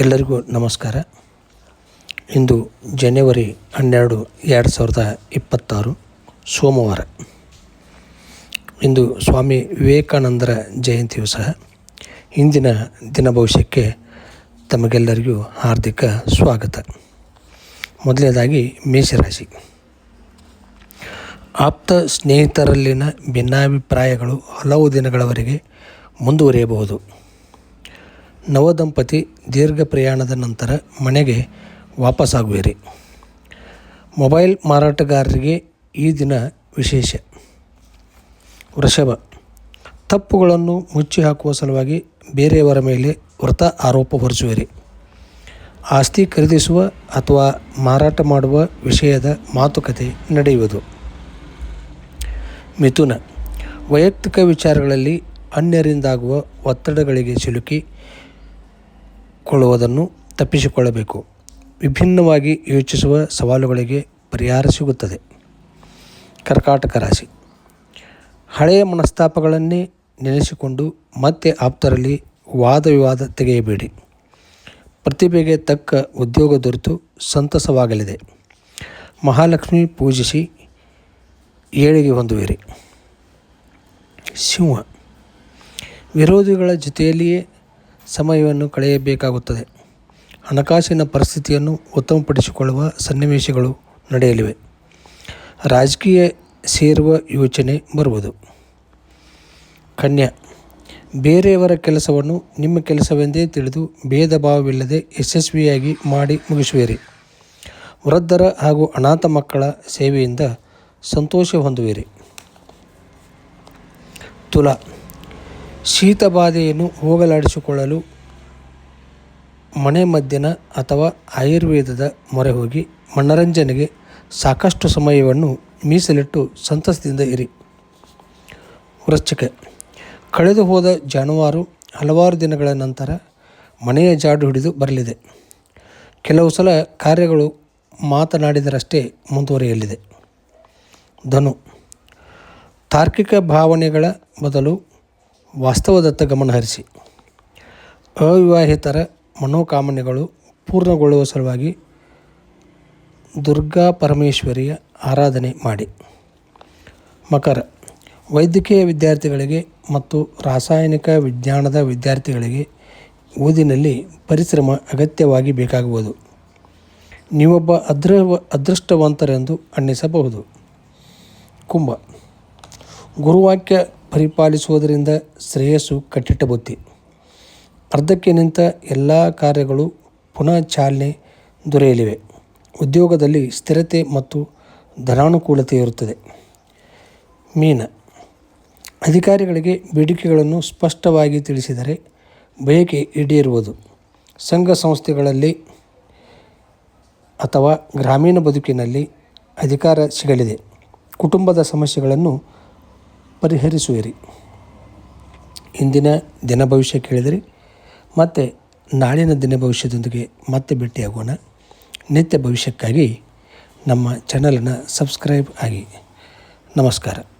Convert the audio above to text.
ಎಲ್ಲರಿಗೂ ನಮಸ್ಕಾರ. ಇಂದು ಜನವರಿ 12, 2026 ಸೋಮವಾರ. ಇಂದು ಸ್ವಾಮಿ ವಿವೇಕಾನಂದರ ಜಯಂತಿಯೂ ಸಹ. ಇಂದಿನ ದಿನ ಭವಿಷ್ಯಕ್ಕೆ ತಮಗೆಲ್ಲರಿಗೂ ಹಾರ್ದಿಕ ಸ್ವಾಗತ. ಮೊದಲನೇದಾಗಿ ಮೇಷರಾಶಿ. ಆಪ್ತ ಸ್ನೇಹಿತರಲ್ಲಿನ ಭಿನ್ನಾಭಿಪ್ರಾಯಗಳು ಹಲವು ದಿನಗಳವರೆಗೆ ಮುಂದುವರಿಯಬಹುದು. ನವದಂಪತಿ ದೀರ್ಘ ಪ್ರಯಾಣದ ನಂತರ ಮನೆಗೆ ವಾಪಸ್ಸಾಗುವಿರಿ. ಮೊಬೈಲ್ ಮಾರಾಟಗಾರರಿಗೆ ಈ ದಿನ ವಿಶೇಷ. ವೃಷಭ. ತಪ್ಪುಗಳನ್ನು ಮುಚ್ಚಿ ಹಾಕುವ ಸಲುವಾಗಿ ಬೇರೆಯವರ ಮೇಲೆ ವೃಥಾ ಆರೋಪ ಹೊರಿಸುವಿರಿ. ಆಸ್ತಿ ಖರೀದಿಸುವ ಅಥವಾ ಮಾರಾಟ ಮಾಡುವ ವಿಷಯದ ಮಾತುಕತೆ ನಡೆಯುವುದು. ಮಿಥುನ. ವೈಯಕ್ತಿಕ ವಿಚಾರಗಳಲ್ಲಿ ಅನ್ಯರಿಂದಾಗುವ ಒತ್ತಡಗಳಿಗೆ ಸಿಲುಕಿ ಕೊಳ್ಳುವುದನ್ನು ತಪ್ಪಿಸಿಕೊಳ್ಳಬೇಕು. ವಿಭಿನ್ನವಾಗಿ ಯೋಚಿಸುವ ಸವಾಲುಗಳಿಗೆ ಪರಿಹಾರ ಸಿಗುತ್ತದೆ. ಕರ್ಕಾಟಕ ರಾಶಿ. ಹಳೆಯ ಮನಸ್ತಾಪಗಳನ್ನೇ ನೆನೆಸಿಕೊಂಡು ಮತ್ತೆ ಆಪ್ತರಲ್ಲಿ ವಾದ ವಿವಾದ ತೆಗೆಯಬೇಡಿ. ಪ್ರತಿಭೆಗೆ ತಕ್ಕ ಉದ್ಯೋಗ ದೊರೆತು ಸಂತಸವಾಗಲಿದೆ. ಮಹಾಲಕ್ಷ್ಮಿ ಪೂಜಿಸಿ ಏಳಿಗೆ ಹೊಂದುವಿರಿ. ಸಿಂಹ. ವಿರೋಧಿಗಳ ಜೊತೆಯಲ್ಲಿಯೇ ಸಮಯವನ್ನು ಕಳೆಯಬೇಕಾಗುತ್ತದೆ. ಹಣಕಾಸಿನ ಪರಿಸ್ಥಿತಿಯನ್ನು ಉತ್ತಮಪಡಿಸಿಕೊಳ್ಳುವ ಸನ್ನಿವೇಶಗಳು ನಡೆಯಲಿವೆ. ರಾಜಕೀಯ ಸೇರುವ ಯೋಚನೆ ಬರುವುದು. ಕನ್ಯಾ. ಬೇರೆಯವರ ಕೆಲಸವನ್ನು ನಿಮ್ಮ ಕೆಲಸವೆಂದೇ ತಿಳಿದು ಭೇದ ಭಾವವಿಲ್ಲದೆ ಯಶಸ್ವಿಯಾಗಿ ಮಾಡಿ ಮುಗಿಸುವಿರಿ. ವೃದ್ಧರ ಹಾಗೂ ಅನಾಥ ಮಕ್ಕಳ ಸೇವೆಯಿಂದ ಸಂತೋಷ ಹೊಂದುವಿರಿ. ತುಲಾ. ಶೀತಬಾಧೆಯನ್ನು ಹೋಗಲಾಡಿಸಿಕೊಳ್ಳಲು ಮನೆ ಮದ್ದಿನ ಅಥವಾ ಆಯುರ್ವೇದದ ಮೊರೆ ಹೋಗಿ ಮನರಂಜನೆಗೆ ಸಾಕಷ್ಟು ಸಮಯವನ್ನು ಮೀಸಲಿಟ್ಟು ಸಂತಸದಿಂದ ಇರಿ. ವೃಶ್ಚಿಕ. ಕಳೆದು ಹೋದ ಜಾನುವಾರು ಹಲವಾರು ದಿನಗಳ ನಂತರ ಮನೆಯ ಜಾಡು ಹಿಡಿದು ಬರಲಿದೆ. ಕೆಲವು ಸಲ ಕಾರ್ಯಗಳು ಮಾತನಾಡಿದರಷ್ಟೇ ಮುಂದುವರಿಯಲಿದೆ. ಧನು. ತಾರ್ಕಿಕ ಭಾವನೆಗಳ ಬದಲು ವಾಸ್ತವದತ್ತ ಗಮನಹರಿಸಿ. ಅವಿವಾಹಿತರ ಮನೋಕಾಮನೆಗಳು ಪೂರ್ಣಗೊಳ್ಳುವ ಸಲುವಾಗಿ ದುರ್ಗಾ ಪರಮೇಶ್ವರಿಯ ಆರಾಧನೆ ಮಾಡಿ. ಮಕರ. ವೈದ್ಯಕೀಯ ವಿದ್ಯಾರ್ಥಿಗಳಿಗೆ ಮತ್ತು ರಾಸಾಯನಿಕ ವಿಜ್ಞಾನದ ವಿದ್ಯಾರ್ಥಿಗಳಿಗೆ ಓದಿನಲ್ಲಿ ಪರಿಶ್ರಮ ಅಗತ್ಯವಾಗಿ ಬೇಕಾಗುವುದು. ನೀವೊಬ್ಬ ಅದೃಷ್ಟವಂತರೆಂದು ಅನ್ನಿಸಬಹುದು. ಕುಂಭ. ಗುರುವಾಕ್ಯ ಪರಿಪಾಲಿಸುವುದರಿಂದ ಶ್ರೇಯಸ್ಸು ಕಟ್ಟಿಟ್ಟ ಬುತ್ತಿ. ಅರ್ಧಕ್ಕೆ ನಿಂತ ಎಲ್ಲ ಕಾರ್ಯಗಳು ಪುನಃ ಚಾಲನೆ ದೊರೆಯಲಿವೆ. ಉದ್ಯೋಗದಲ್ಲಿ ಸ್ಥಿರತೆ ಮತ್ತು ಧನಾನುಕೂಲತೆ ಇರುತ್ತದೆ. ಮೀನ. ಅಧಿಕಾರಿಗಳಿಗೆ ಬೇಡಿಕೆಗಳನ್ನು ಸ್ಪಷ್ಟವಾಗಿ ತಿಳಿಸಿದರೆ ಬಯಕೆ ಈಡೇರುವುದು. ಸಂಘ ಸಂಸ್ಥೆಗಳಲ್ಲಿ ಅಥವಾ ಗ್ರಾಮೀಣ ಬದುಕಿನಲ್ಲಿ ಅಧಿಕಾರ ಸಿಗಲಿದೆ. ಕುಟುಂಬದ ಸಮಸ್ಯೆಗಳನ್ನು ಪರಿಹರಿಸುವಿರಿ. ಇಂದಿನ ದಿನ ಭವಿಷ್ಯ ಕೇಳಿದರೆ ಮತ್ತು ನಾಳಿನ ದಿನ ಭವಿಷ್ಯದೊಂದಿಗೆ ಮತ್ತೆ ಭೇಟಿಯಾಗೋಣ. ನಿತ್ಯ ಭವಿಷ್ಯಕ್ಕಾಗಿ ನಮ್ಮ ಚಾನಲನ್ನು ಸಬ್ಸ್ಕ್ರೈಬ್ ಆಗಿ. ನಮಸ್ಕಾರ.